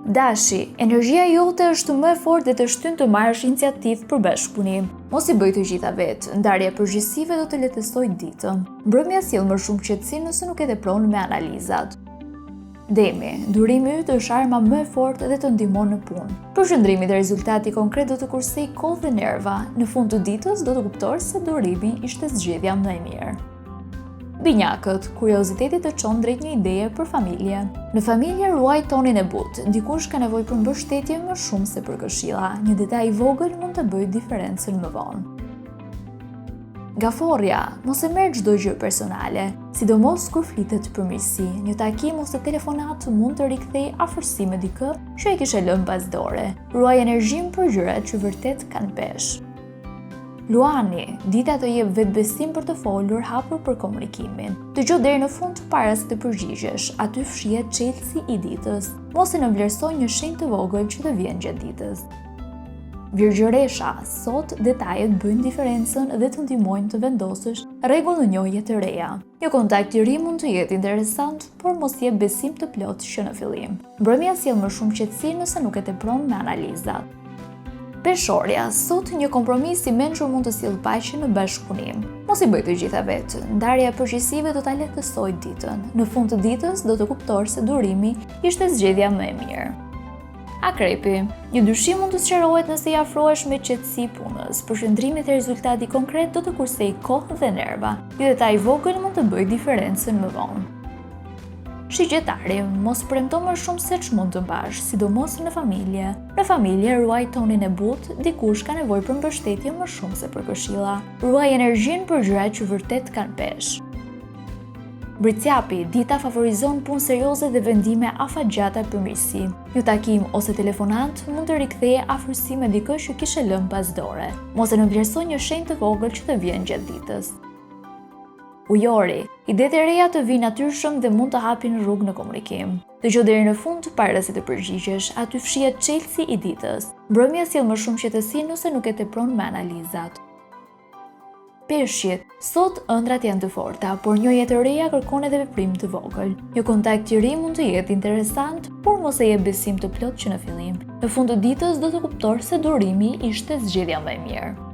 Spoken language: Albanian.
Dashi, energjia jote është më e fortë dhe të shtyn të marrësh iniciativë për bashkëpunim. Mos i bëj të gjitha vetë, ndarja e përgjegjësive do të lehtësojë ditën. Mbrëmja sjell më shumë qetësi nëse nuk e tepron me analizat. Demi, durimi yt është arma më e fortë dhe të ndihmon në punë. Përqendrimi te rezultati konkret do të kursej kohë dhe nerva. Në fund të ditës do të kuptosh se durimi ishte zgjedhja më e mirë. Binjakët, kurioziteti të çon drejt një ideje për familje. Në familje ruaj tonin e butë, dikush ka nevojë për mbështetje më shumë se për këshilla. Një detaj i vogël mund të bëjë diferencën më vonë. Gaforja, mos e merr çdo gjë personale, sidomos kur flitet për mirësi. Një takim ose telefonat mund të rikthejë afërsi me dikë që e kishe lënë pas dore. Ruaj energjinë për gjërat që vërtet kanë peshë. Luani, dita të jep vetbesim për të folur, hapur për komunikimin. Dëgjoj deri në fund para se të përgjigjesh, aty fshihet çelësi i ditës. Mos e nënvlerësoj një shenjë të vogël që të vjen gjatë ditës. Virgjëresha, sot detajet bëjnë diferencën dhe të ndihmojnë të vendosësh rregull në njohje të reja. Një kontakt i ri mund të jetë interesant, por mos jep besim të plotë që në fillim. Mbrëmja sjell më shumë qetësi nëse nuk e tepron me analizat. Peshorja, sot një kompromis i mençur mund të sjellë paqe në bashkëpunim. Mos i bëj të gjitha vetë, ndarja e përgjegjësive do ta lehtësojë ditën. Në fund të ditës do të kuptosh se durimi ishte zgjedhja më e mirë. Akrepi, një dyshim mund të sqarohet nëse i afrohesh me qetësi punës. Përqendrimi te rezultati konkret do të kursej kohë dhe nerva. Një detaj i vogël mund të bëjë diferencën më vonë. Shigjetari, mos premto më shumë se ç'mund të mbash, sidomos në familje. Në familje ruaj tonin e butë, dikush ka nevojë për mbështetje më shumë se për këshilla. Ruaj energjinë për gjërat që vërtet kanë peshë. Britsjapi, dita favorizon punë serioze dhe vendime afatgjata për mirësi. Një takim ose telefonat mund të rikthejë afërsi me dikë që kishe lënë pas dore. Mos e nënvlerësoj një shenjë të vogël që të vjen gjatë ditës. Ujori, idetë e reja të vinë natyrshëm dhe mund të hapin rrugë në komunikim. Dëgjoj deri në fund para se të përgjigjesh, aty fshihet çelësi i ditës. Mbrëmja sjell më shumë qetësi nëse nuk e tepron me analizat. Peshqit, sot ëndrat janë të forta, por njohja e reja kërkon edhe veprim të vogël. Një kontakt i ri mund të jetë interesant, por mos e jep besim të plotë që në fillim. Në fund të ditës do të kuptosh se durimi ishte zgjedhja më e mirë.